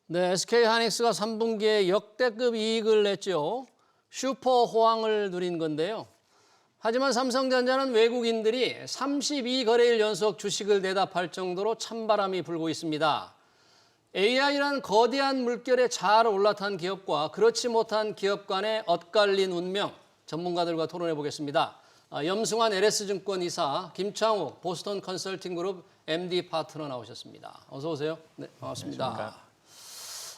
네, SK하이닉스가 3분기에 역대급 이익을 냈죠. 슈퍼 호황을 누린 건데요. 하지만 삼성전자는 외국인들이 32거래일 연속 주식을 내다 팔 정도로 찬바람이 불고 있습니다. AI라는 거대한 물결에 잘 올라탄 기업과 그렇지 못한 기업 간의 엇갈린 운명, 전문가들과 토론해 보겠습니다. 염승환 LS증권 이사, 김창욱 보스턴 컨설팅그룹 MD 파트너 나오셨습니다. 어서 오세요. 네, 반갑습니다. 안녕하십니까.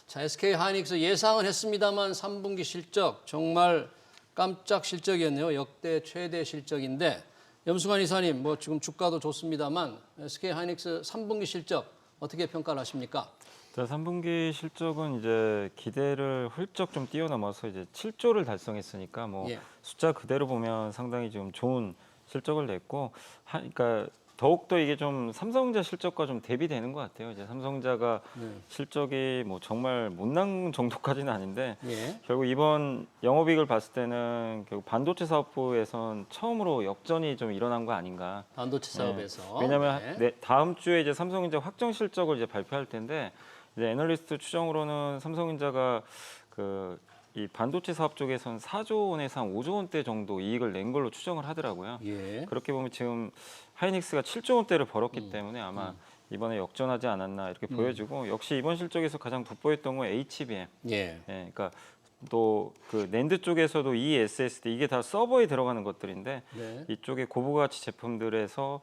자, SK하이닉스 예상은 했습니다만 3분기 실적 정말 깜짝 실적이었네요. 역대 최대 실적인데 염승환 이사님, 뭐 지금 주가도 좋습니다만 SK하이닉스 3분기 실적 어떻게 평가를 하십니까? 자, 3분기 실적은 이제 기대를 훌쩍 좀 뛰어넘어서 이제 7조를 달성했으니까 뭐 예. 숫자 그대로 보면 상당히 좀 좋은 실적을 냈고, 그러니까 더욱더 이게 좀 삼성전자 실적과 좀 대비되는 것 같아요. 이제 삼성전자가 실적이 뭐 정말 못난 정도까지는 아닌데 예. 결국 이번 영업이익을 봤을 때는 결국 반도체 사업부에선 처음으로 역전이 좀 일어난 거 아닌가. 반도체 사업에서. 왜냐하면 다음 주에 이제 삼성전자 확정 실적을 이제 발표할 텐데 이제 애널리스트 추정으로는 삼성전자가 이 반도체 사업 쪽에선 4조 원에서 한 5조 원대 정도 이익을 낸 걸로 추정을 하더라고요. 예. 그렇게 보면 지금 하이닉스가 7조 원대를 벌었기 때문에 아마 이번에 역전하지 않았나 이렇게 보여지고, 역시 이번 실적에서 가장 돋보였던 건 HBM. 예. 그러니까 또 그 낸드 쪽에서도 이 SSD 이게 다 서버에 들어가는 것들인데 네. 이쪽에 고부가치 제품들에서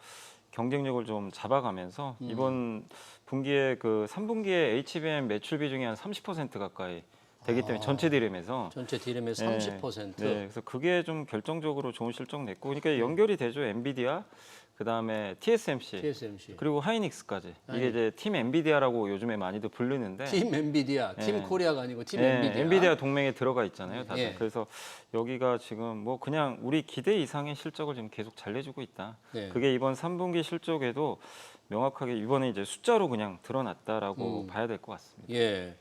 경쟁력을 좀 잡아가면서 이번 분기에 3분기에 HBM 매출 비중이 한 30% 가까이 되기 때문에 전체 디램에서 전체 디램의 30%. 네, 그래서 그게 좀 결정적으로 좋은 실적 냈고, 그러니까 연결이 되죠. 엔비디아, 그다음에 TSMC, 그리고 하이닉스까지. 이게 이제 팀 엔비디아라고 요즘에 많이들 부르는데 팀 엔비디아, 팀 코리아가 아니고 팀 엔비디아. 엔비디아 동맹에 들어가 있잖아요, 다들. 예. 그래서 여기가 지금 뭐 그냥 우리 기대 이상의 실적을 지금 계속 잘 내주고 있다. 예. 그게 이번 3분기 실적에도 명확하게 이번에 이제 숫자로 그냥 드러났다라고 봐야 될 것 같습니다. 예.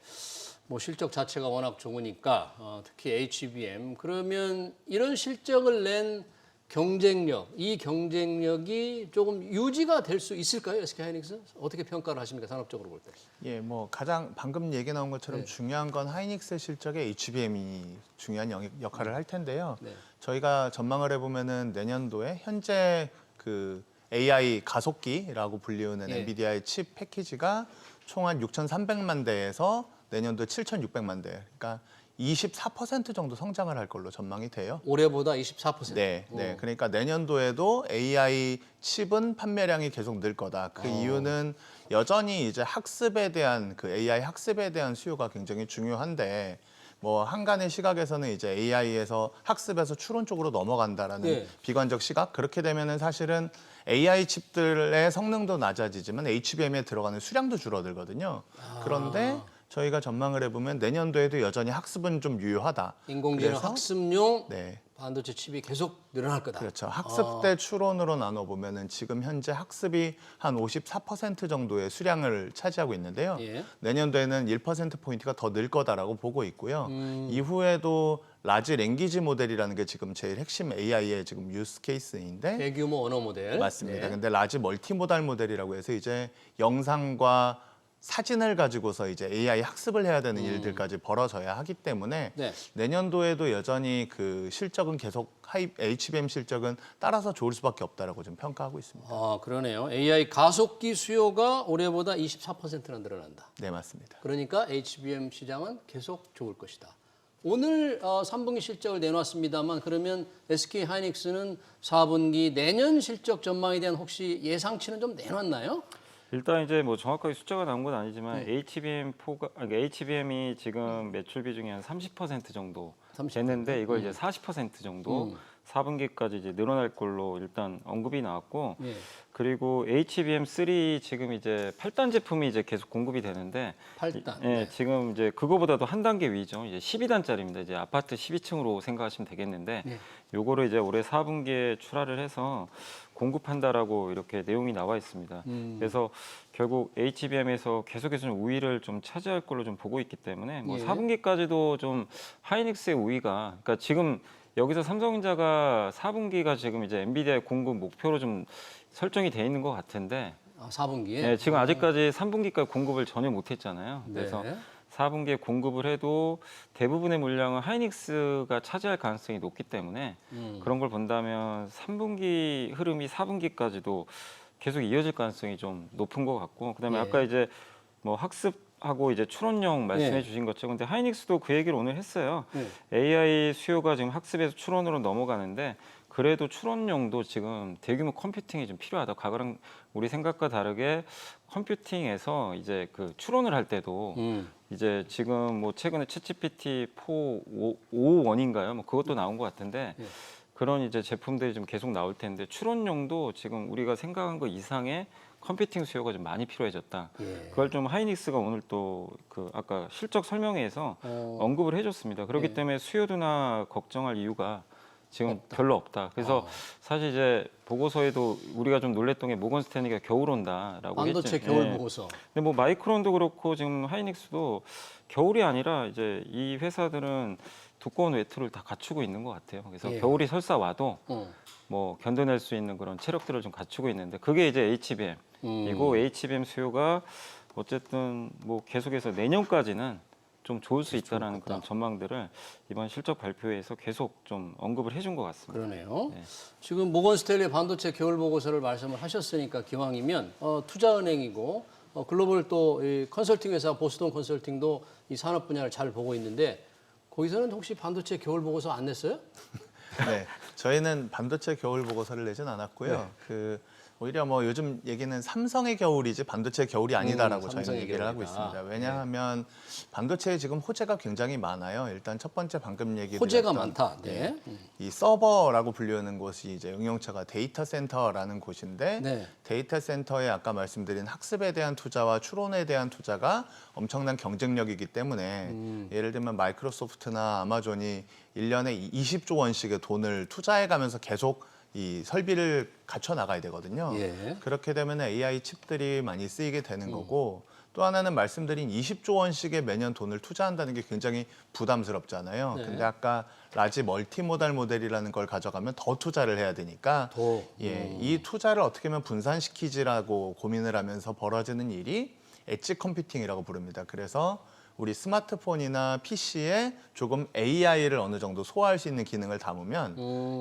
뭐 실적 자체가 워낙 좋으니까 특히 HBM 그러면 이런 실적을 낸 경쟁력, 이 경쟁력이 조금 유지가 될 수 있을까요? SK하이닉스 어떻게 평가를 하십니까? 산업적으로 볼 때. 예, 뭐 가장 방금 얘기 나온 것처럼 중요한 건 하이닉스 실적에 HBM이 중요한 역할을 할 텐데요. 네. 저희가 전망을 해보면은 내년도에 현재 그 AI 가속기라고 불리우는 예. 엔비디아의 칩 패키지가 총 한 6,300만 대에서 내년도에 7,600만 대, 그러니까 24% 정도 성장을 할 걸로 전망이 돼요. 올해보다 24%. 네, 그러니까 내년도에도 AI 칩은 판매량이 계속 늘 거다. 그 이유는 여전히 이제 학습에 대한 AI 학습에 대한 수요가 굉장히 중요한데, 뭐 한간의 시각에서는 이제 AI에서 학습에서 추론 쪽으로 넘어간다라는 네. 비관적 시각. 그렇게 되면은 사실은 AI 칩들의 성능도 낮아지지만 HBM에 들어가는 수량도 줄어들거든요. 그런데 저희가 전망을 해보면 내년도에도 여전히 학습은 좀 유효하다. 인공지능 그래서 학습용 네. 반도체 칩이 계속 늘어날 거다. 그렇죠. 학습 대 추론으로 나눠보면은 지금 현재 학습이 한 54% 정도의 수량을 차지하고 있는데요. 예. 내년도에는 1%포인트가 더 늘 거다라고 보고 있고요. 이후에도 라지 랭귀지 모델이라는 게 지금 제일 핵심 AI의 지금 유스 케이스인데 대규모 언어 모델. 맞습니다. 네. 근데 라지 멀티모달 모델이라고 해서 이제 영상과 사진을 가지고서 이제 AI 학습을 해야 되는 일들까지 벌어져야 하기 때문에 네. 내년도에도 여전히 그 실적은 계속 HBM 실적은 따라서 좋을 수밖에 없다라고 좀 평가하고 있습니다. 그러네요. AI 가속기 수요가 올해보다 24%나 늘어난다. 네, 맞습니다. 그러니까 HBM 시장은 계속 좋을 것이다. 오늘 3분기 실적을 내놨습니다만 그러면 SK하이닉스는 4분기 내년 실적 전망에 대한 혹시 예상치는 좀 내놨나요? 일단 이제 뭐 정확하게 숫자가 나온 건 아니지만 HBM이 지금 매출 비중이 한 30% 정도 30%. 됐는데 이걸 이제 40% 정도 4분기까지 이제 늘어날 걸로 일단 언급이 나왔고, 예. 그리고 HBM3 지금 이제 8단 제품이 이제 계속 공급이 되는데 8단. 예, 지금 이제 그거보다도 한 단계 위죠. 이제 12단짜리입니다. 이제 아파트 12층으로 생각하시면 되겠는데 네. 요거를 이제 올해 4분기에 출하를 해서 공급한다라고 이렇게 내용이 나와 있습니다. 그래서 결국 HBM에서 계속해서 좀 우위를 좀 차지할 걸로 좀 보고 있기 때문에 뭐 예. 4분기까지도 좀 하이닉스의 우위가, 그러니까 지금 여기서 삼성전자가 4분기가 지금 이제 엔비디아의 공급 목표로 좀 설정이 돼 있는 것 같은데 4분기에? 네, 지금 아직까지 3분기까지 공급을 전혀 못했잖아요. 그래서 네. 4분기에 공급을 해도 대부분의 물량은 하이닉스가 차지할 가능성이 높기 때문에 그런 걸 본다면 3분기 흐름이 4분기까지도 계속 이어질 가능성이 좀 높은 것 같고, 그다음에 예. 아까 이제 뭐 학습하고 이제 추론용 말씀해 예. 주신 것처럼, 근데 하이닉스도 그 얘기를 오늘 했어요. 예. AI 수요가 지금 학습에서 추론으로 넘어가는데 그래도 추론용도 지금 대규모 컴퓨팅이 좀 필요하다. 과거랑 우리 생각과 다르게 컴퓨팅에서 이제 그 추론을 할 때도 이제 지금 뭐 최근에 챗GPT 4.5.1인가요? 뭐 그것도 나온 것 같은데 예. 그런 이제 제품들이 좀 계속 나올 텐데 추론용도 지금 우리가 생각한 것 이상의 컴퓨팅 수요가 좀 많이 필요해졌다. 예. 그걸 좀 하이닉스가 오늘 또 그 아까 실적 설명회에서 언급을 해줬습니다. 그렇기 예. 때문에 수요 둔화 걱정할 이유가 지금 별로 없다. 그래서 사실 이제 보고서에도 우리가 좀 놀랬던 게 모건 스탠리가 겨울 온다라고 반도체 했지. 겨울 예. 보고서. 근데 뭐 마이크론도 그렇고 지금 하이닉스도 겨울이 아니라 이제 이 회사들은 두꺼운 외투를 다 갖추고 있는 것 같아요. 그래서 예. 겨울이 설사 와도 어. 뭐 견뎌낼 수 있는 그런 체력들을 좀 갖추고 있는데 그게 이제 HBM이고 HBM 수요가 어쨌든 뭐 계속해서 내년까지는 좀 좋을 수 있다라는 그런 전망들을 이번 실적 발표에서 계속 좀 언급을 해준 것 같습니다. 그러네요. 네. 지금 모건 스탠리 반도체 겨울 보고서를 말씀을 하셨으니까 기왕이면 투자은행이고 글로벌 또 이 컨설팅 회사 보스턴 컨설팅도 이 산업 분야를 잘 보고 있는데 거기서는 혹시 반도체 겨울 보고서 안 냈어요? 네, 저희는 반도체 겨울 보고서를 내진 않았고요. 그 오히려 뭐 요즘 얘기는 삼성의 겨울이지 반도체 겨울이 아니다라고 저희는 삼성의 얘기를 하고 겨울이다. 있습니다. 왜냐하면 반도체에 지금 호재가 굉장히 많아요. 일단 첫 번째 방금 호재가 얘기드렸던 많다. 네. 이 서버라고 불리는 곳이 이제 응용처가 데이터 센터라는 곳인데 네. 데이터 센터에 아까 말씀드린 학습에 대한 투자와 추론에 대한 투자가 엄청난 경쟁력이기 때문에 예를 들면 마이크로소프트나 아마존이 1년에 20조 원씩의 돈을 투자해 가면서 계속 이 설비를 갖춰 나가야 되거든요. 예. 그렇게 되면 AI 칩들이 많이 쓰이게 되는 거고 또 하나는 말씀드린 20조 원씩의 매년 돈을 투자한다는 게 굉장히 부담스럽잖아요. 네. 근데 아까 라지 멀티모달 모델이라는 걸 가져가면 더 투자를 해야 되니까 더. 이 투자를 어떻게 하면 분산시키지라고 고민을 하면서 벌어지는 일이 엣지 컴퓨팅이라고 부릅니다. 그래서 우리 스마트폰이나 PC에 조금 AI를 어느 정도 소화할 수 있는 기능을 담으면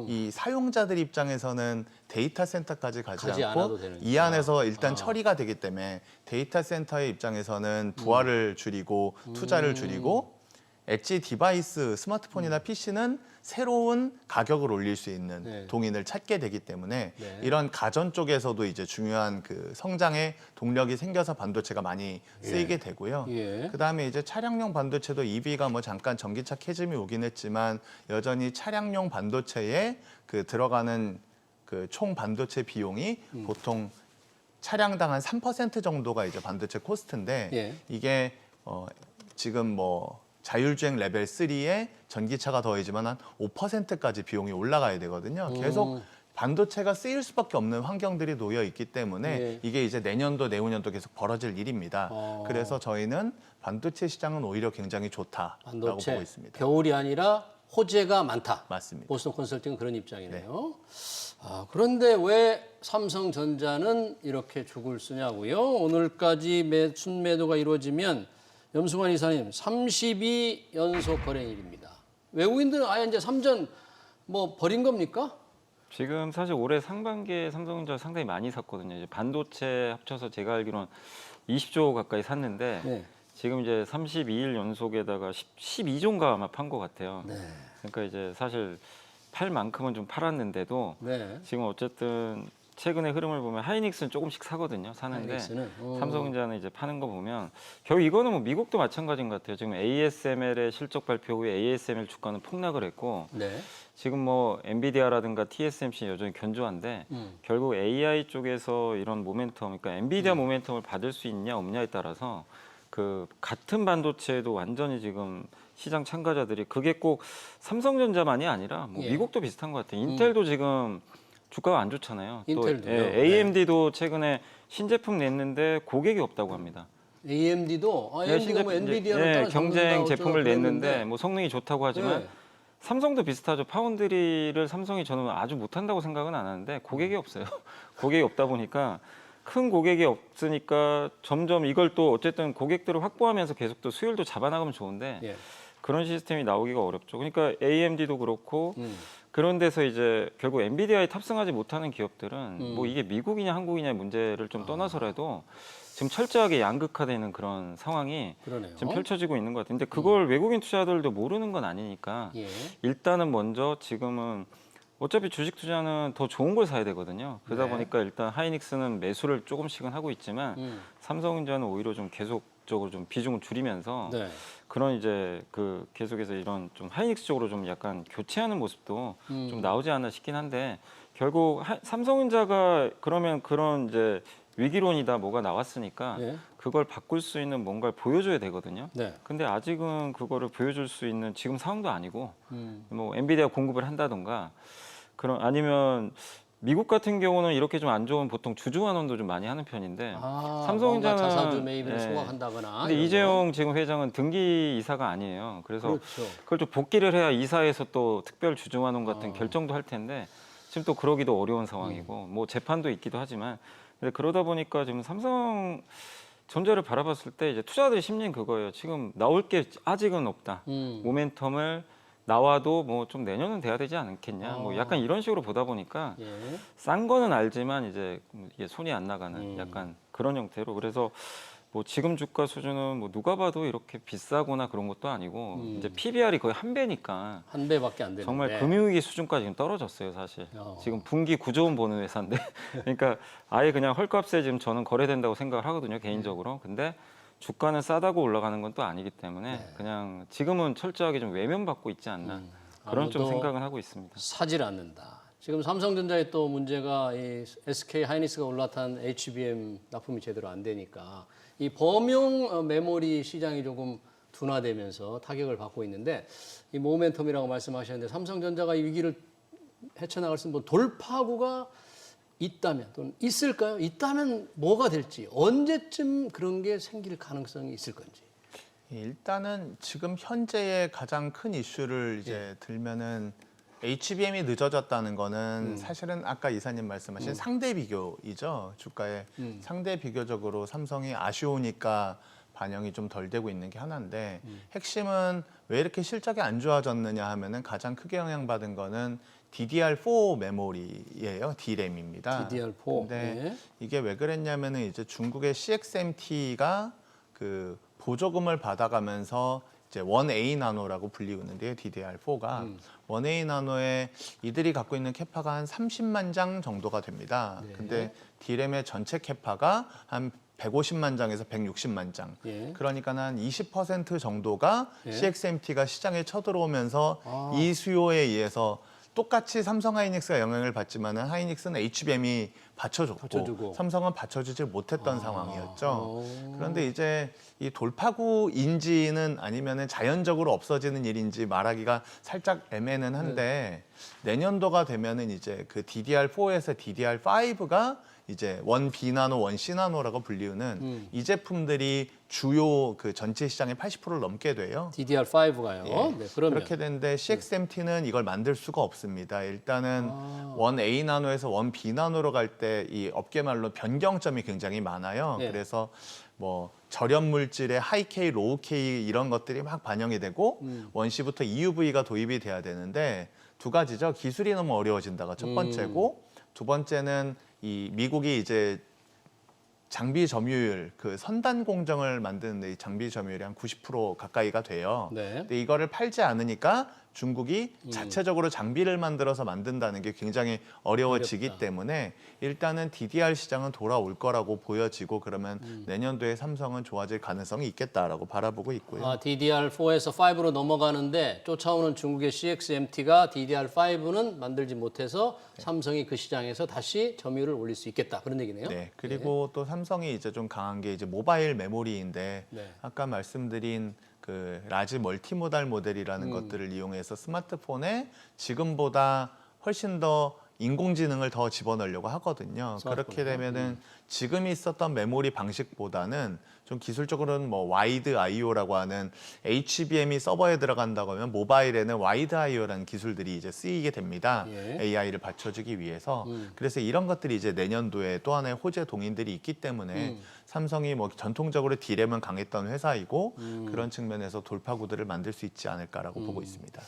이 사용자들 입장에서는 데이터 센터까지 가지 않아도 않고 되는 이 안에서 일단 처리가 되기 때문에 데이터 센터의 입장에서는 부하를 줄이고 투자를 줄이고 엣지 디바이스 스마트폰이나 PC는 새로운 가격을 올릴 수 있는 네. 동인을 찾게 되기 때문에 네. 이런 가전 쪽에서도 이제 중요한 그 성장의 동력이 생겨서 반도체가 많이 쓰이게 되고요. 예. 그다음에 이제 차량용 반도체도 EV가 뭐 잠깐 전기차 캐즘이 오긴 했지만 여전히 차량용 반도체에 그 들어가는 그 총 반도체 비용이 보통 차량당 한 3% 정도가 이제 반도체 코스트인데 예. 이게 지금 뭐 자율주행 레벨 3에 전기차가 더해지만 한 5%까지 비용이 올라가야 되거든요. 계속 반도체가 쓰일 수밖에 없는 환경들이 놓여 있기 때문에 예. 이게 이제 내년도 내후년도 계속 벌어질 일입니다. 그래서 저희는 반도체 시장은 오히려 굉장히 좋다라고 반도체 보고 있습니다. 겨울이 아니라 호재가 많다. 맞습니다. 보스턴 컨설팅은 그런 입장이네요. 그런데 왜 삼성전자는 이렇게 죽을 쓰냐고요? 오늘까지 순매도가 이루어지면 염승환 이사님 32연속 거래일입니다. 외국인들은 아예 이제 삼전 뭐 버린 겁니까? 지금 사실 올해 상반기에 삼성전자 상당히 많이 샀거든요. 이제 반도체 합쳐서 제가 알기로는 20조 가까이 샀는데 네. 지금 이제 32일 연속에다가 12조인가 아마 판 것 같아요. 네. 그러니까 이제 사실 팔 만큼은 좀 팔았는데도 네. 지금 어쨌든 최근의 흐름을 보면 하이닉스는 조금씩 사거든요. 사는데 하이닉스는? 삼성전자는 이제 파는 거 보면 결국 이거는 뭐 미국도 마찬가지인 것 같아요. 지금 ASML의 실적 발표 후에 ASML 주가는 폭락을 했고 네. 지금 뭐 엔비디아라든가 TSMC 여전히 견조한데 결국 AI 쪽에서 이런 모멘텀, 그러니까 엔비디아 모멘텀을 받을 수 있냐 없냐에 따라서 그 같은 반도체도 완전히 지금 시장 참가자들이 그게 꼭 삼성전자만이 아니라 뭐 예. 미국도 비슷한 것 같아요. 인텔도 지금 주가가 안 좋잖아요. 인텔도요? 또 AMD도 최근에 신제품 냈는데 고객이 없다고 합니다. AMD도 AMD가 뭐 엔비디아를 따라 경쟁 제품을 냈는데 그랬는데. 뭐 성능이 좋다고 하지만 네. 삼성도 비슷하죠. 파운드리를 삼성이 저는 아주 못한다고 생각은 안 하는데 고객이 없어요. 고객이 없다 보니까 큰 고객이 없으니까 점점 이걸 또 어쨌든 고객들을 확보하면서 계속 또 수율도 잡아나가면 좋은데 예. 그런 시스템이 나오기가 어렵죠. 그러니까 AMD도 그렇고 그런 데서 이제 결국 엔비디아에 탑승하지 못하는 기업들은 뭐 이게 미국이냐 한국이냐의 문제를 좀 떠나서라도 지금 철저하게 양극화되는 그런 상황이 그러네요. 지금 펼쳐지고 있는 것 같아요. 근데 그걸 외국인 투자자들도 모르는 건 아니니까 예. 일단은 먼저 지금은 어차피 주식 투자는 더 좋은 걸 사야 되거든요. 그러다 네. 보니까 일단 하이닉스는 매수를 조금씩은 하고 있지만 삼성전자는 오히려 좀 계속적으로 좀 비중을 줄이면서 네. 그런 이제 그 계속해서 이런 좀 하이닉스 쪽으로 좀 약간 교체하는 모습도 좀 나오지 않나 싶긴 한데 결국 삼성전자가 그러면 그런 이제 위기론이다 뭐가 나왔으니까 예. 그걸 바꿀 수 있는 뭔가를 보여줘야 되거든요. 네. 근데 아직은 그거를 보여줄 수 있는 지금 상황도 아니고 뭐 엔비디아 공급을 한다던가 그런 아니면 미국 같은 경우는 이렇게 좀 안 좋은 보통 주주 환원도 좀 많이 하는 편인데 뭔가 삼성전자는 자사주 매입을 예. 소각한다거나. 근데 이런 이재용 지금 회장은 등기 이사가 아니에요. 그래서 그렇죠. 그걸 좀 복귀를 해야 이사에서 또 특별 주주 환원 같은 결정도 할 텐데 지금 또 그러기도 어려운 상황이고 뭐 재판도 있기도 하지만 근데 그러다 보니까 지금 삼성 전자를 바라봤을 때 이제 투자자들의 심리는 그거예요. 지금 나올 게 아직은 없다. 모멘텀을 나와도 뭐 좀 내년은 돼야 되지 않겠냐. 뭐 약간 이런 식으로 보다 보니까 예. 싼 거는 알지만 이제 이게 손이 안 나가는 약간 그런 형태로 그래서 뭐 지금 주가 수준은 뭐 누가 봐도 이렇게 비싸거나 그런 것도 아니고 이제 PBR이 거의 한 배니까 한 배밖에 안 되는데. 정말 금융위기 수준까지 지금 떨어졌어요, 사실. 지금 분기 9조 원 버는 회사인데, 그러니까 아예 그냥 헐값에 지금 저는 거래된다고 생각을 하거든요, 개인적으로. 근데 주가는 싸다고 올라가는 건 또 아니기 때문에 그냥 지금은 철저하게 좀 외면받고 있지 않나 그런 좀 아무도 생각은 하고 있습니다. 사질 않는다. 지금 삼성전자의 또 문제가 이 SK 하이닉스가 올라탄 HBM 납품이 제대로 안 되니까 이 범용 메모리 시장이 조금 둔화되면서 타격을 받고 있는데 이 모멘텀이라고 말씀하셨는데 삼성전자가 이 위기를 헤쳐나갈 수 있는 뭐 돌파구가 있다면 또는 있을까요? 있다면 뭐가 될지 언제쯤 그런 게 생길 가능성이 있을 건지. 일단은 지금 현재의 가장 큰 이슈를 이제 들면은 HBM이 늦어졌다는 거는 사실은 아까 이사님 말씀하신 상대 비교이죠. 주가에 상대 비교적으로 삼성이 아쉬우니까 반영이 좀 덜 되고 있는 게 하나인데 핵심은 왜 이렇게 실적이 안 좋아졌느냐 하면은 가장 크게 영향받은 거는 DDR4 메모리예요. D램입니다. DDR4. 근데 네. 이게 왜 그랬냐면은 이제 중국의 CXMT가 그 보조금을 받아가면서 이제 1A 나노라고 불리고 있는데요. DDR4가 1A 나노에 이들이 갖고 있는 캐파가 한 30만 장 정도가 됩니다. 네. 근데 D램의 전체 캐파가 한 150만 장에서 160만 장. 예. 그러니까 한 20% 정도가 예. CXMT가 시장에 쳐들어오면서 이 수요에 의해서 똑같이 삼성 하이닉스가 영향을 받지만은 하이닉스는 HBM이 받쳐주고 삼성은 받쳐주지 못했던 상황이었죠. 그런데 이제 이 돌파구인지는 아니면은 자연적으로 없어지는 일인지 말하기가 살짝 애매는 한데 내년도가 되면은 이제 그 DDR4에서 DDR5가 이제 1B 나노, 1C 나노라고 불리우는 이 제품들이 주요 그 전체 시장의 80%를 넘게 돼요. DDR5가요. 네, 그러면 그렇게 되는데 CXMT는 이걸 만들 수가 없습니다. 일단은 1A 나노에서 1B 나노로 갈 때 이 업계 말로 변경점이 굉장히 많아요. 네. 그래서 뭐 절연 물질의 하이 K, 로우 K 이런 것들이 막 반영이 되고 1C부터 EUV가 도입이 돼야 되는데 두 가지죠. 기술이 너무 어려워진다가 첫 번째고 두 번째는 이 미국이 이제 장비 점유율 그 선단 공정을 만드는데 이 장비 점유율이 한 90% 가까이가 돼요. 네. 근데 이거를 팔지 않으니까 중국이 자체적으로 장비를 만들어서 만든다는 게 굉장히 어려워지기 어렵다. 때문에 일단은 DDR 시장은 돌아올 거라고 보여지고 그러면 내년도에 삼성은 좋아질 가능성이 있겠다라고 바라보고 있고요. DDR4에서 5로 넘어가는데 쫓아오는 중국의 CXMT가 DDR5는 만들지 못해서 삼성이 그 시장에서 다시 점유율을 올릴 수 있겠다 그런 얘기네요. 네, 그리고 또 삼성이 이제 좀 강한 게 이제 모바일 메모리인데 네. 아까 말씀드린 그 라지 멀티모달 모델이라는 것들을 이용해서 스마트폰에 지금보다 훨씬 더 인공지능을 더 집어넣으려고 하거든요. 그렇게 되면은 지금 있었던 메모리 방식보다는 좀 기술적으로는 뭐 와이드 I/O라고 하는 HBM이 서버에 들어간다고 하면 모바일에는 와이드 I/O라는 기술들이 이제 쓰이게 됩니다. 예. AI를 받쳐주기 위해서. 그래서 이런 것들이 이제 내년도에 또 하나의 호재 동인들이 있기 때문에 삼성이 뭐 전통적으로 D램은 강했던 회사이고 그런 측면에서 돌파구들을 만들 수 있지 않을까라고 보고 있습니다.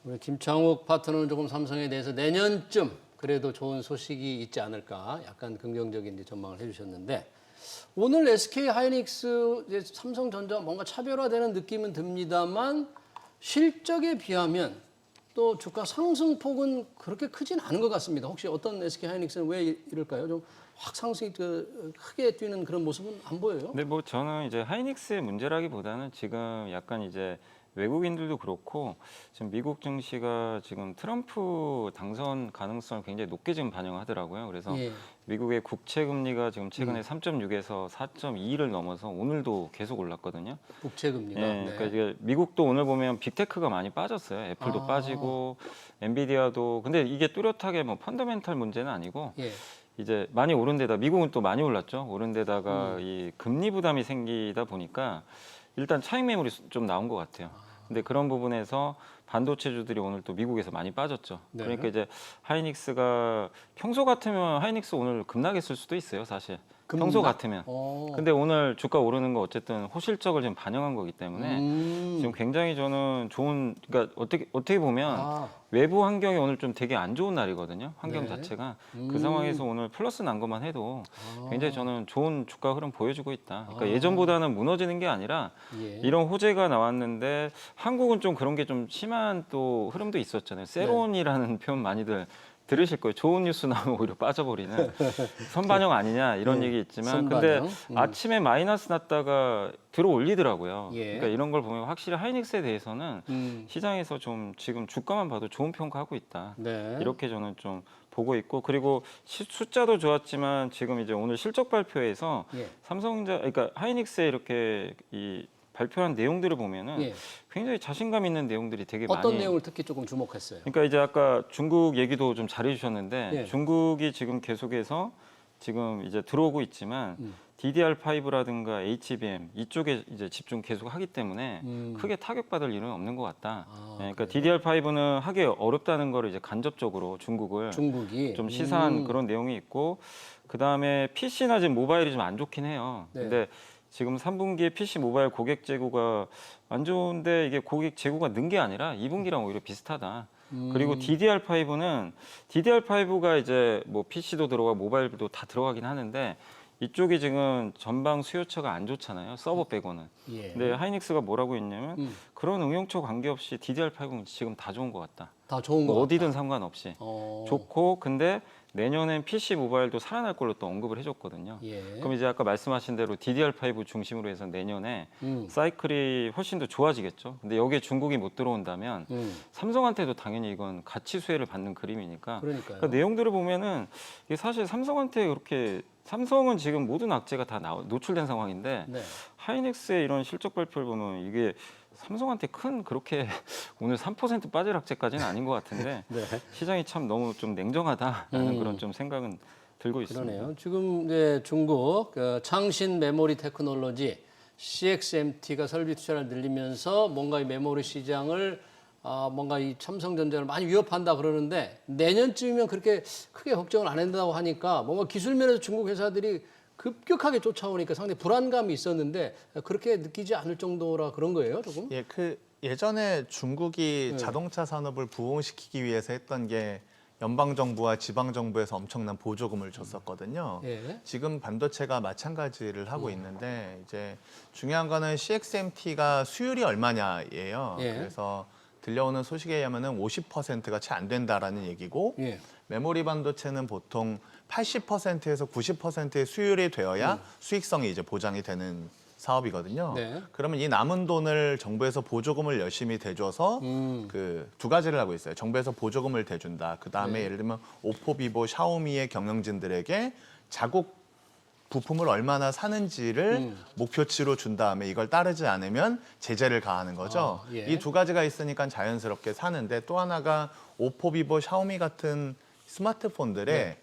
우리 김창욱 파트너는 조금 삼성에 대해서 내년쯤 그래도 좋은 소식이 있지 않을까 약간 긍정적인 이제 전망을 해주셨는데 오늘 SK 하이닉스 이제 삼성전자 뭔가 차별화되는 느낌은 듭니다만 실적에 비하면 또 주가 상승폭은 그렇게 크진 않은 것 같습니다. 혹시 어떤 SK 하이닉스는 왜 이럴까요? 좀 확 상승이 크게 뛰는 그런 모습은 안 보여요. 근데 뭐 저는 이제 하이닉스의 문제라기보다는 지금 약간 이제 외국인들도 그렇고 지금 미국 증시가 지금 트럼프 당선 가능성을 굉장히 높게 지금 반영하더라고요. 그래서 예. 미국의 국채 금리가 지금 최근에 3.6에서 4.2를 넘어서 오늘도 계속 올랐거든요. 국채 금리가. 예, 네. 그러니까 이게 미국도 오늘 보면 빅테크가 많이 빠졌어요. 애플도 아. 빠지고 엔비디아도. 근데 이게 뚜렷하게 뭐 펀더멘탈 문제는 아니고 예. 이제 많이 오른 데다 미국은 또 많이 올랐죠. 오른 데다가 이 금리 부담이 생기다 보니까 일단 차익 매물이 좀 나온 것 같아요. 근데 그런 부분에서 반도체주들이 오늘 또 미국에서 많이 빠졌죠. 네. 그러니까 이제 하이닉스가 평소 같으면 하이닉스 오늘 급락했을 수도 있어요, 사실. 평소 급락? 같으면. 어. 근데 오늘 주가 오르는 거 어쨌든 호실적을 지금 반영한 거기 때문에 지금 굉장히 저는 좋은, 그러니까 어떻게 보면 아. 외부 환경이 오늘 좀 되게 안 좋은 날이거든요. 환경 네. 자체가. 그 상황에서 오늘 플러스 난 것만 해도 굉장히 저는 좋은 주가 흐름 보여주고 있다. 그러니까 예전보다는 무너지는 게 아니라 예. 이런 호재가 나왔는데 한국은 좀 그런 게 좀 심한 또 흐름도 있었잖아요. 세론이라는 표현 많이들 들으실 거예요. 좋은 뉴스 나오면 오히려 빠져버리는 선반영 아니냐 이런 네, 얘기 있지만 선반영. 근데 아침에 마이너스 났다가 들어 올리더라고요. 예. 그러니까 이런 걸 보면 확실히 하이닉스에 대해서는 시장에서 좀 지금 주가만 봐도 좋은 평가하고 있다. 네. 이렇게 저는 좀 보고 있고 그리고 숫자도 좋았지만 지금 이제 오늘 실적 발표에서 예. 삼성전자 그러니까 하이닉스에 이렇게 이 발표한 내용들을 보면은 예. 굉장히 자신감 있는 내용들이 되게 어떤 많이 내용을 특히 조금 주목했어요? 그러니까 이제 아까 중국 얘기도 좀 잘해주셨는데 예. 중국이 지금 계속해서 지금 이제 들어오고 있지만 DDR5라든가 HBM 이쪽에 이제 집중 계속 하기 때문에 크게 타격받을 일은 없는 것 같다. 아, 예, 그러니까 DDR5는 하기 어렵다는 거를 이제 간접적으로 중국을 중국이 좀 시사한 그런 내용이 있고 그 다음에 PC나 지금 모바일이 좀 안 좋긴 해요. 네. 근데 지금 3분기에 PC 모바일 고객 재고가 안 좋은데 이게 고객 재고가 는 게 아니라 2분기랑 오히려 비슷하다. 그리고 DDR5가 이제 뭐 PC도 들어가 모바일도 다 들어가긴 하는데 이쪽이 지금 전방 수요처가 안 좋잖아요. 서버 빼고는. 예. 근데 하이닉스가 뭐라고 했냐면 그런 응용처 관계없이 DDR5는 지금 다 좋은 것 같다. 다 좋은 거 어디든 상관없이. 어. 좋고 근데 내년엔 PC 모바일도 살아날 걸로 또 언급을 해줬거든요. 예. 그럼 이제 아까 말씀하신 대로 DDR5 중심으로 해서 내년에 음. 사이클이 훨씬 더 좋아지겠죠. 근데 여기에 중국이 못 들어온다면 삼성한테도 당연히 이건 가치 수혜를 받는 그림이니까. 그러니까요. 그러니까 내용들을 보면은 이게 사실 삼성한테 그렇게 삼성은 지금 모든 악재가 다 노출된 상황인데 네. 하이닉스의 이런 실적 발표를 보면 이게 삼성한테 큰 그렇게 오늘 3% 빠질 악재까지는 아닌 것 같은데 네. 시장이 참 너무 좀 냉정하다라는 그런 좀 생각은 들고 있습니다. 그러네요. 지금 이제 중국 창신 메모리 테크놀로지 CXMT가 설비 투자를 늘리면서 뭔가 이 메모리 시장을 뭔가 이 삼성전자를 많이 위협한다 그러는데 내년쯤이면 그렇게 크게 걱정을 안 한다고 하니까 뭔가 기술 면에서 중국 회사들이 급격하게 쫓아오니까 상당히 불안감이 있었는데 그렇게 느끼지 않을 정도라 그런 거예요, 조금? 예, 예전에 중국이 자동차 산업을 부흥시키기 위해서 했던 게 연방 정부와 지방 정부에서 엄청난 보조금을 줬었거든요. 예. 지금 반도체가 마찬가지를 하고 있는데 이제 중요한 거는 CXMT가 수율이 얼마냐예요. 예. 그래서 들려오는 소식에 의하면은 50%가 채 안 된다라는 얘기고 예. 메모리 반도체는 보통 80%에서 90%의 수율이 되어야 수익성이 이제 보장이 되는 사업이거든요. 네. 그러면 이 남은 돈을 정부에서 보조금을 열심히 대줘서 그 두 가지를 하고 있어요. 정부에서 보조금을 대준다. 그 다음에 네. 예를 들면 오포, 비보, 샤오미의 경영진들에게 자국 부품을 얼마나 사는지를 목표치로 준 다음에 이걸 따르지 않으면 제재를 가하는 거죠. 예. 이 두 가지가 있으니까 자연스럽게 사는데 또 하나가 오포, 비보, 샤오미 같은 스마트폰들의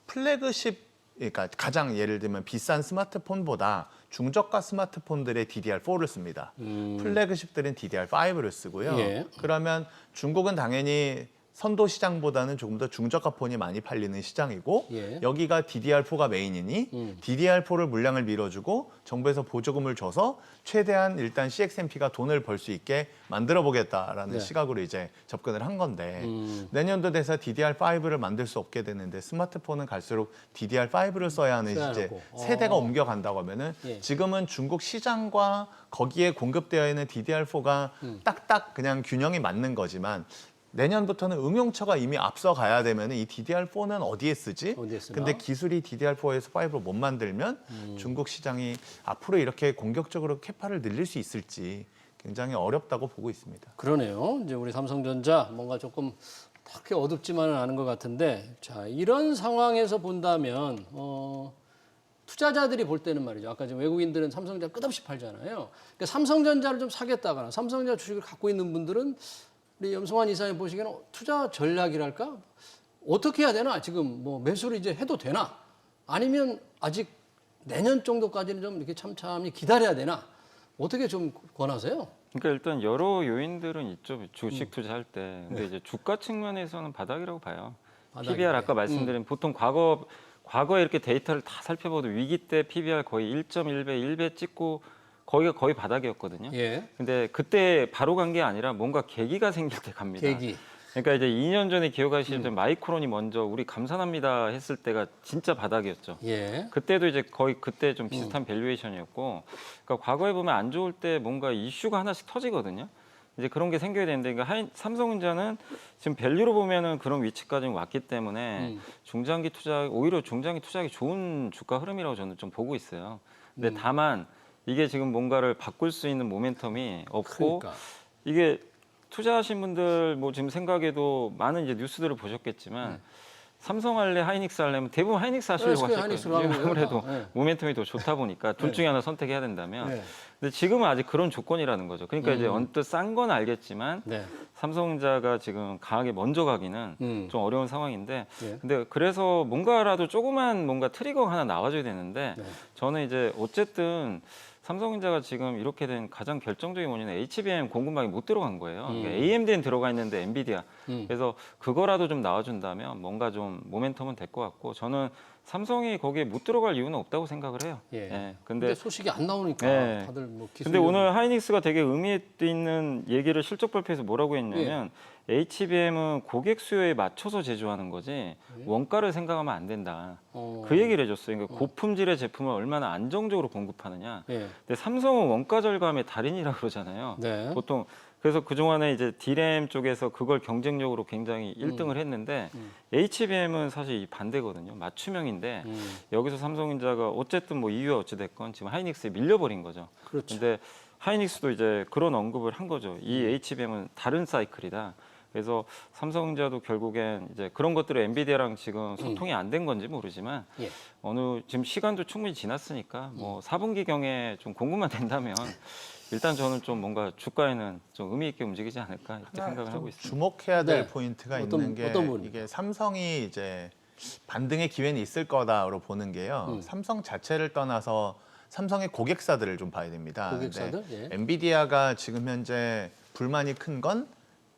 플래그십, 그러니까 가장 예를 들면 비싼 스마트폰보다 중저가 스마트폰들의 DDR4를 씁니다. 플래그십들은 DDR5를 쓰고요. 예. 그러면 중국은 당연히 선도 시장보다는 조금 더 중저가 폰이 많이 팔리는 시장이고 예. 여기가 DDR4가 메인이니 DDR4를 물량을 밀어주고 정부에서 보조금을 줘서 최대한 일단 CXMP가 돈을 벌 수 있게 만들어 보겠다라는 네. 시각으로 이제 접근을 한 건데 내년도 돼서 DDR5를 만들 수 없게 되는데 스마트폰은 갈수록 DDR5를 써야 하는 써야 이제 하고. 세대가 옮겨간다고 하면은 예. 지금은 중국 시장과 거기에 공급되어 있는 DDR4가 딱딱 그냥 균형이 맞는 거지만 내년부터는 응용처가 이미 앞서 가야 되면 이 DDR4는 어디에 쓰지? 어디에 쓰나? 근데 기술이 DDR4에서 5로 못 만들면 중국 시장이 앞으로 이렇게 공격적으로 캐파를 늘릴 수 있을지 굉장히 어렵다고 보고 있습니다. 그러네요. 이제 우리 삼성전자 뭔가 조금 그렇게 어둡지만은 않은 것 같은데, 자 이런 상황에서 본다면 투자자들이 볼 때는 말이죠. 아까 지금 외국인들은 삼성전자 끝없이 팔잖아요. 그러니까 삼성전자를 좀 사겠다거나 삼성전자 주식을 갖고 있는 분들은 우리 염승환 이사님 보시기에는 투자 전략이랄까? 어떻게 해야 되나? 지금 뭐 매수를 이제 해도 되나? 아니면 아직 내년 정도까지는 좀 이렇게 참참히 기다려야 되나? 어떻게 좀 권하세요? 그러니까 일단 여러 요인들은 있죠. 주식 투자할 때. 근데 이제 주가 측면에서는 바닥이라고 봐요. 바닥이네. PBR 아까 말씀드린 보통 과거에 이렇게 데이터를 다 살펴봐도 위기 때 PBR 거의 1.1배, 1배 찍고 거기가 거의 바닥이었거든요. 예. 근데 그때 바로 간 게 아니라 뭔가 계기가 생길 때 갑니다. 계기. 그러니까 이제 2년 전에 기억하시는 때 마이크론이 먼저 우리 감사합니다 했을 때가 진짜 바닥이었죠. 예. 그때도 이제 거의 그때 좀 비슷한 밸류에이션이었고, 그러니까 과거에 보면 안 좋을 때 뭔가 이슈가 하나씩 터지거든요. 이제 그런 게 생겨야 되는데, 그러니까 삼성전자는 지금 밸류로 보면은 그런 위치까지 왔기 때문에 오히려 중장기 투자하기 좋은 주가 흐름이라고 저는 좀 보고 있어요. 근데 다만 이게 지금 뭔가를 바꿀 수 있는 모멘텀이 없고, 그러니까. 이게 투자하신 분들 뭐 지금 생각에도 많은 이제 뉴스들을 보셨겠지만 삼성 할래 하이닉스 할래면 대부분 하이닉스 하시려고 하실 하이닉스로 거예요. 하는 거예요. 아무래도 네. 모멘텀이 더 좋다 보니까 둘 중에 하나 선택해야 된다면. 네. 근데 지금은 아직 그런 조건이라는 거죠. 그러니까 이제 언뜻 싼 건 알겠지만 네. 삼성전자가 지금 강하게 먼저 가기는 좀 어려운 상황인데, 예. 근데 그래서 뭔가라도 조그만 뭔가 트리거가 하나 나와줘야 되는데, 네. 저는 이제 어쨌든 삼성전자가 지금 이렇게 된 가장 결정적인 원인은 HBM 공급망이 못 들어간 거예요. 그러니까 AMD는 들어가 있는데 엔비디아. 그래서 그거라도 좀 나와준다면 뭔가 좀 모멘텀은 될 것 같고, 저는 삼성이 거기에 못 들어갈 이유는 없다고 생각을 해요. 예. 예, 근데 소식이 안 나오니까 네. 다들 뭐 기술. 근데 오늘 하이닉스가 되게 의미 있는 얘기를 실적 발표에서 뭐라고 했냐면, HBM은 고객 수요에 맞춰서 제조하는 거지 원가를 생각하면 안 된다. 그 얘기를 해줬어요. 그러니까 고품질의 제품을 얼마나 안정적으로 공급하느냐. 예. 근데 삼성은 원가 절감의 달인이라고 그러잖아요. 네. 보통 그래서 그동안에 이제 D램 쪽에서 그걸 경쟁력으로 굉장히 1등을 했는데 HBM은 사실 이 반대거든요. 맞춤형인데 여기서 삼성전자가 어쨌든 뭐 이유가 어찌됐건 지금 하이닉스에 밀려버린 거죠. 그렇죠. 근데 하이닉스도 이제 그런 언급을 한 거죠. 이 HBM은 다른 사이클이다. 그래서 삼성전자도 결국엔 이제 그런 것들을 엔비디아랑 지금 소통이 안 된 건지 모르지만 예. 지금 시간도 충분히 지났으니까 뭐 4분기 경에 좀 공급만 된다면 일단 저는 좀 뭔가 주가에는 좀 의미 있게 움직이지 않을까 이렇게 생각을 하고 있습니다. 주목해야 될 네. 포인트가 어떤- 있는 게 어떤 부분입니까? 이게 삼성이 이제 반등의 기회는 있을 거다로 보는 게요. 삼성 자체를 떠나서 삼성의 고객사들을 좀 봐야 됩니다. 고객사들? 근데 예. 엔비디아가 지금 현재 불만이 큰 건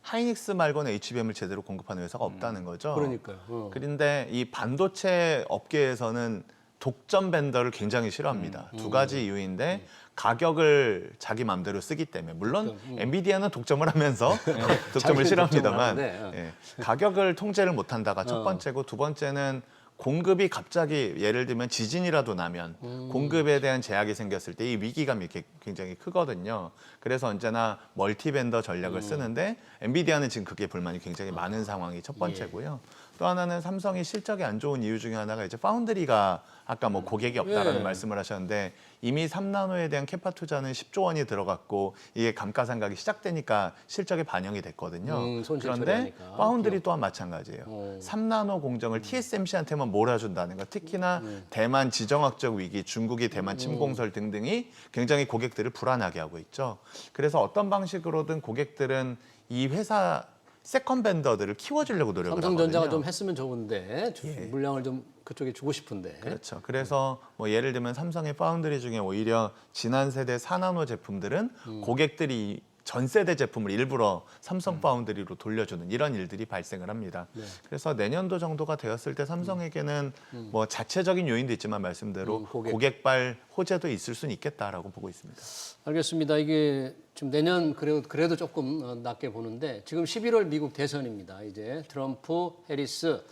하이닉스 말고는 HBM을 제대로 공급하는 회사가 없다는 거죠. 그러니까요. 그런데 이 반도체 업계에서는 독점 벤더를 굉장히 싫어합니다. 두 가지 이유인데 독점을 자기 마음대로 쓰기 때문에 물론 엔비디아는 독점을 하면서 독점을 자기는 싫어합니다만 독점을 하는데, 가격을 통제를 못한다가 첫 번째고 두 번째는 공급이 갑자기 예를 들면 지진이라도 나면 공급에 대한 제약이 생겼을 때 이 위기감이 이렇게 굉장히 크거든요. 그래서 언제나 멀티 벤더 전략을 쓰는데 엔비디아는 지금 그게 불만이 굉장히 많은 상황이 첫 번째고요. 또 하나는 삼성이 실적이 안 좋은 이유 중에 하나가 이제 파운드리가 아까 뭐 고객이 없다라는 예. 말씀을 하셨는데 이미 3나노에 대한 캐파 투자는 10조 원이 들어갔고 이게 감가상각이 시작되니까 실적에 반영이 됐거든요. 손실 그런데 처리하니까. 파운드리 또한 마찬가지예요. 3나노 공정을 TSMC한테만 몰아준다는 거. 특히나 대만 지정학적 위기, 중국이 대만 침공설 등등이 굉장히 고객들을 불안하게 하고 있죠. 그래서 어떤 방식으로든 고객들은 이 회사 세컨 벤더들을 키워주려고 노력을 삼성전자가 하거든요. 좀 했으면 좋은데 물량을 좀 그쪽에 주고 싶은데. 그렇죠. 그래서 뭐 예를 들면 삼성의 파운드리 중에 오히려 지난 세대 4나노 제품들은 고객들이 전 세대 제품을 일부러 삼성 파운드리로 돌려주는 이런 일들이 발생을 합니다. 네. 그래서 내년도 정도가 되었을 때 삼성에게는 뭐 자체적인 요인도 있지만 말씀대로 고객발 호재도 있을 수는 있겠다라고 보고 있습니다. 알겠습니다. 이게 지금 내년 그래도 조금 낮게 보는데 지금 11월 미국 대선입니다. 이제 트럼프, 해리스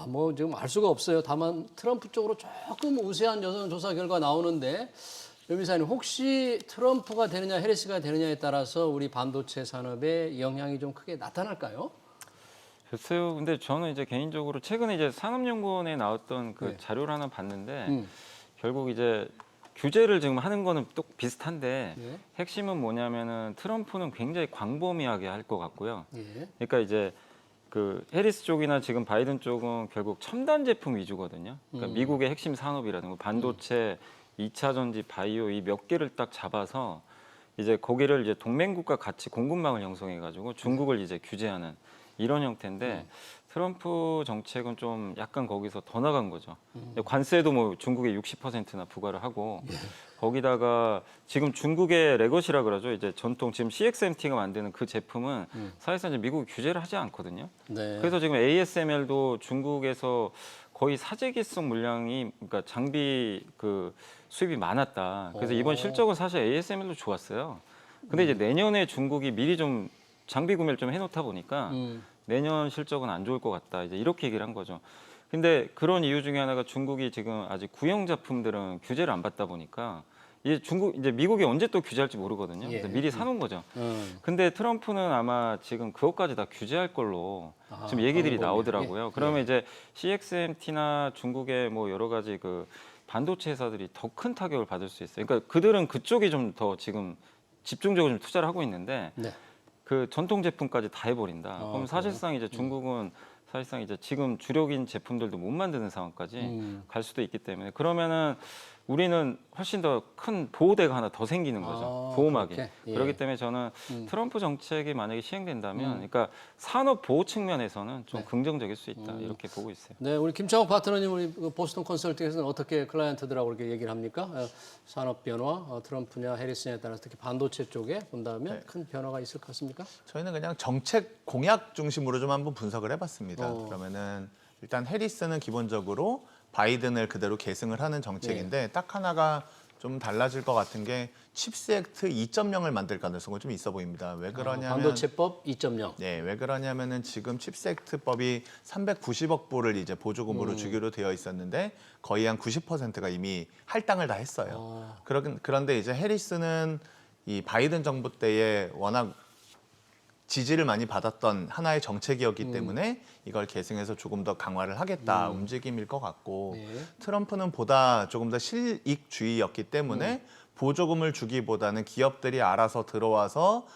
뭐 지금 알 수가 없어요. 다만 트럼프 쪽으로 조금 우세한 여론조사 결과 나오는데 임 이사님 혹시 트럼프가 되느냐 해리스가 되느냐에 따라서 우리 반도체 산업에 영향이 좀 크게 나타날까요? 글쎄요. 근데 저는 이제 개인적으로 최근에 이제 산업연구원에 나왔던 그 네. 자료를 하나 봤는데 결국 이제 규제를 지금 하는 거는 또 비슷한데 네. 핵심은 뭐냐면은 트럼프는 굉장히 광범위하게 할 것 같고요. 예. 그러니까 이제 그 해리스 쪽이나 지금 바이든 쪽은 결국 첨단 제품 위주거든요. 그러니까 미국의 핵심 산업이라는 거 반도체, 2차 전지, 바이오 이 몇 개를 딱 잡아서 이제 거기를 이제 동맹국과 같이 공급망을 형성해 가지고 중국을 이제 규제하는 이런 형태인데 트럼프 정책은 좀 약간 거기서 더 나간 거죠. 관세도 뭐 중국에 60%나 부과를 하고 거기다가 지금 중국의 레거시라 그러죠. 이제 전통 지금 CXMT가 만드는 그 제품은 사실상 이제 미국이 규제를 하지 않거든요. 네. 그래서 지금 ASML도 중국에서 거의 사재기성 물량이 그러니까 장비 그 수입이 많았다. 그래서 이번 실적은 사실 ASML도 좋았어요. 근데 이제 내년에 중국이 미리 좀 장비 구매를 좀 해놓다 보니까 내년 실적은 안 좋을 것 같다. 이제 이렇게 얘기를 한 거죠. 근데 그런 이유 중에 하나가 중국이 지금 아직 구형 제품들은 규제를 안 받다 보니까 이제 미국이 언제 또 규제할지 모르거든요. 그래서 미리 사놓은 거죠. 근데 트럼프는 아마 지금 그것까지 다 규제할 걸로 지금 얘기들이 나오더라고요. 그러면 이제 CXMT나 중국의 뭐 여러 가지 그 반도체 회사들이 더 큰 타격을 받을 수 있어요. 그러니까 그들은 그쪽이 좀 더 지금 집중적으로 좀 투자를 하고 있는데 네. 그 전통 제품까지 다 해버린다. 그럼 사실상 이제 중국은 사실상 이제 지금 주력인 제품들도 못 만드는 상황까지 갈 수도 있기 때문에 그러면은 우리는 훨씬 더 큰 보호대가 하나 더 생기는 거죠. 보호막이. 그렇게? 예. 그렇기 때문에 저는 트럼프 정책이 만약에 시행된다면 그러니까 산업 보호 측면에서는 좀 긍정적일 수 있다. 이렇게 보고 있어요. 네, 우리 김창욱 파트너님 우리 그 보스턴 컨설팅에서는 어떻게 클라이언트들하고 이렇게 얘기를 합니까? 산업 변화, 트럼프냐 해리스냐에 따라서 특히 반도체 쪽에 본다면 큰 변화가 있을 것 같습니까? 저희는 그냥 정책 공약 중심으로 좀 한번 분석을 해봤습니다. 그러면은 일단 해리스는 기본적으로 바이든을 그대로 계승을 하는 정책인데 딱 하나가 좀 달라질 것 같은 게 칩스 액트 2.0을 만들 가능성은 좀 있어 보입니다. 왜 그러냐면 반도체법 2.0. 네, 왜 그러냐면은 지금 칩스 액트법이 390억 불을 이제 보조금으로 주기로 되어 있었는데 거의 한 90%가 이미 할당을 다 했어요. 그런데 이제 해리스는 이 바이든 정부 때에 워낙 지지를 많이 받았던 하나의 정책이었기 때문에 이걸 계승해서 조금 더 강화를 하겠다 움직임일 것 같고 트럼프는 보다 조금 더 실익주의였기 때문에 보조금을 주기보다는 기업들이 알아서 들어와서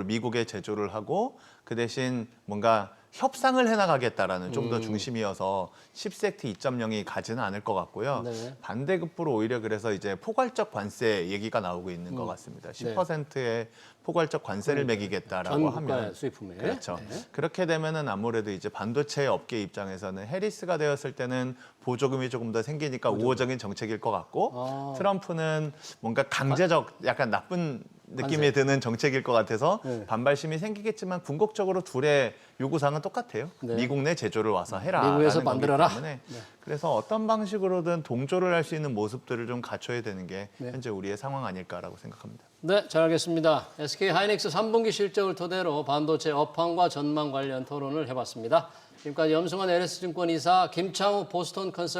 미국에 제조를 하고 그 대신 뭔가 협상을 해나가겠다라는 좀 더 중심이어서 칩스 액트 2.0이 가지는 않을 것 같고요. 네. 반대급부로 오히려 그래서 이제 포괄적 관세 얘기가 나오고 있는 것 같습니다. 10%의 포괄적 관세를 매기겠다라고 전 국가 하면 수입품에. 그렇죠. 네. 그렇게 되면은 아무래도 이제 반도체 업계 입장에서는 해리스가 되었을 때는 보조금이 조금 더 생기니까 우호적인 정책일 것 같고 트럼프는 뭔가 강제적 약간 나쁜 느낌이 드는 정책일 것 같아서 반발심이 생기겠지만 궁극적으로 둘의 요구사항은 똑같아요. 네. 미국 내 제조를 와서 해라. 미국에서 만들어라. 때문에 그래서 어떤 방식으로든 동조를 할 수 있는 모습들을 좀 갖춰야 되는 게 현재 우리의 상황 아닐까라고 생각합니다. 네, 잘 알겠습니다. SK 하이닉스 3분기 실적을 토대로 반도체 업황과 전망 관련 토론을 해봤습니다. 지금까지 염승환 LS증권 이사 김창욱 보스턴 컨설